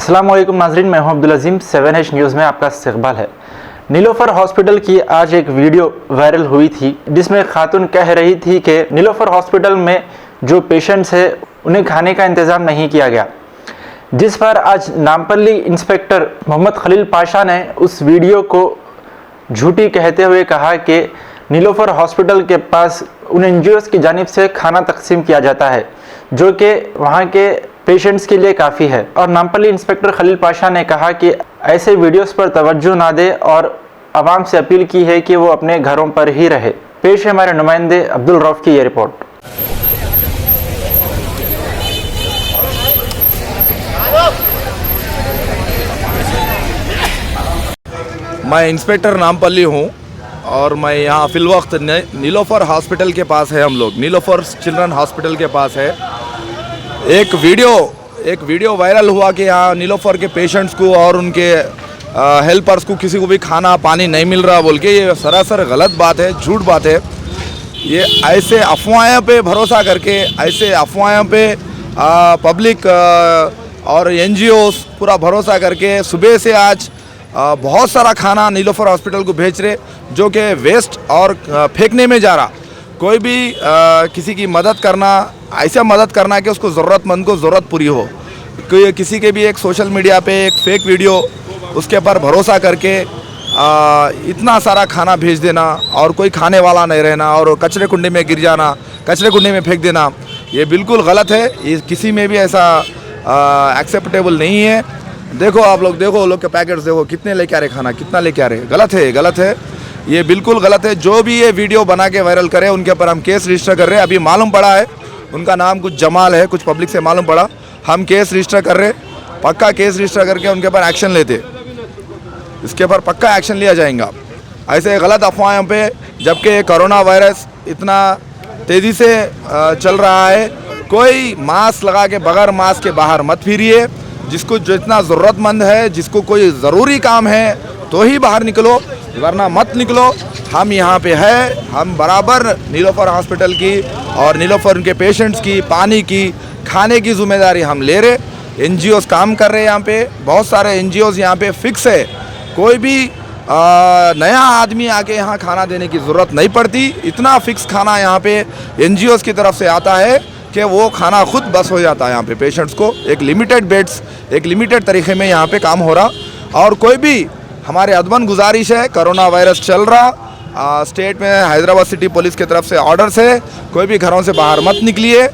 अस्सलाम वालेकुम नाजरीन, मैं हूं अब्दुल अजीम। 7H न्यूज़ में आपका इस्तकबाल है। नीलोफर हॉस्पिटल की आज एक वीडियो वायरल हुई थी जिसमें खातून कह रही थी कि नीलोफर हॉस्पिटल में जो पेशेंट्स हैं उन्हें खाने का इंतज़ाम नहीं किया गया, जिस पर आज नामपल्ली इंस्पेक्टर मोहम्मद खलील पाशा ने उस वीडियो को झूठी कहते हुए कहा कि नीलोफर हॉस्पिटल के पास उन NGOs की जानिब से खाना तकसीम किया जाता है जो कि वहाँ के पेशेंट्स के लिए काफ़ी है। और नामपल्ली इंस्पेक्टर खलील पाशा ने कहा कि ऐसे वीडियोस पर तवज्जो ना दे और आवाम से अपील की है कि वो अपने घरों पर ही रहे। पेश है हमारे नुमाइंदे अब्दुल रऊफ की ये रिपोर्ट। मैं इंस्पेक्टर नामपल्ली हूँ और मैं यहाँ फिलवक्त नीलोफर हॉस्पिटल के पास है। हम लोग नीलोफर चिल्ड्रन हॉस्पिटल के पास है। एक वीडियो वायरल हुआ कि यहाँ नीलोफर के पेशेंट्स को और उनके हेल्पर्स को किसी को भी खाना पानी नहीं मिल रहा बोल के, ये सरासर गलत बात है, झूठ बात है। ये ऐसे अफवाहों पे भरोसा करके, ऐसे अफवाहों पे पब्लिक और NGOs पूरा भरोसा करके सुबह से आज बहुत सारा खाना नीलोफर हॉस्पिटल को भेज रहे जो कि वेस्ट और फेंकने में जा रहा। कोई भी किसी की मदद करना, ऐसा मदद करना कि उसको ज़रूरतमंद को ज़रूरत पूरी हो। किसी के भी एक सोशल मीडिया पे एक फेक वीडियो उसके ऊपर भरोसा करके इतना सारा खाना भेज देना और कोई खाने वाला नहीं रहना और कचरे कुंडे में गिर जाना, कचरे कुंडे में फेंक देना, ये बिल्कुल गलत है। ये किसी में भी ऐसा एक्सेप्टेबल नहीं है। देखो आप लोग, देखो लोग के पैकेट्स देखो कितने लेके आ रहे, खाना कितना लेके आ रहे। गलत है, गलत है, ये बिल्कुल गलत है। जो भी ये वीडियो बना के वायरल करे उनके ऊपर हम केस रजिस्टर कर रहे हैं। अभी मालूम पड़ा है उनका नाम कुछ जमाल है, कुछ पब्लिक से मालूम पड़ा। हम केस रजिस्टर कर रहे, पक्का केस रजिस्टर करके उनके ऊपर एक्शन लेते, इसके ऊपर पक्का एक्शन लिया जाएगा। ऐसे गलत अफवाहों पे, जबकि कोरोना वायरस इतना तेज़ी से चल रहा है, कोई मास्क लगा के बगैर मास्क के बाहर मत फिरिए। जिसको जितना ज़रूरतमंद है, जिसको कोई ज़रूरी काम है तो ही बाहर निकलो, वरना मत निकलो। हम यहाँ पे है, हम बराबर नीलोफर हॉस्पिटल की और नीलोफर उनके पेशेंट्स की पानी की खाने की जिम्मेदारी हम ले रहे। NGOs काम कर रहे हैं यहाँ पे, बहुत सारे NGOs यहाँ पे फिक्स है। कोई भी नया आदमी आके यहाँ खाना देने की ज़रूरत नहीं पड़ती। इतना फिक्स खाना यहाँ पे NGOs की तरफ से आता है कि वो खाना खुद बस हो जाता है यहाँ पे पेशेंट्स को। एक लिमिटेड बेड्स, एक लिमिटेड तरीके में यहाँ पे काम हो रहा। और कोई भी हमारे अदबन गुजारिश है, कोरोना वायरस चल रहा, स्टेट में हैदराबाद सिटी पुलिस की तरफ से ऑर्डर्स है, कोई भी घरों से बाहर मत निकलिए,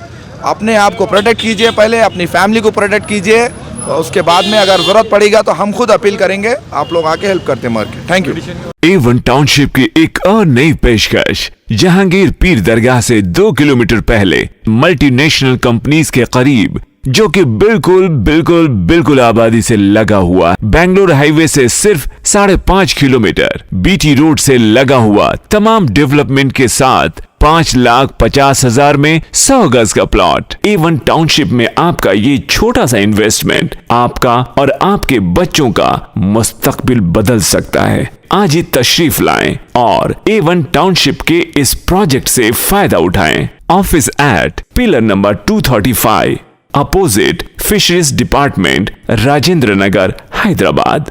अपने आप को प्रोटेक्ट कीजिए, पहले अपनी फैमिली को प्रोटेक्ट कीजिए, उसके बाद में अगर ज़रूरत पड़ेगा तो हम खुद अपील करेंगे, आप लोग आके हेल्प करते मर के। Thank you. A1 टाउनशिप की एक और नई पेशकश, जहांगीर पीर दरगाह से 2 किलोमीटर पहले मल्टीनेशनल कंपनीज के करीब, जो कि बिल्कुल आबादी से लगा हुआ, बेंगलोर हाईवे से सिर्फ 5.5 किलोमीटर, BT रोड से लगा हुआ, तमाम डेवलपमेंट के साथ 5,50,000 में 100 गज का प्लॉट। A1 टाउनशिप में आपका ये छोटा सा इन्वेस्टमेंट आपका और आपके बच्चों का मुस्तकबिल बदल सकता है। आज ही तशरीफ लाएं और A1 टाउनशिप के इस प्रोजेक्ट से फायदा उठाएं। Office at pillar number 235 opposite fisheries department, Rajendra Nagar, Hyderabad.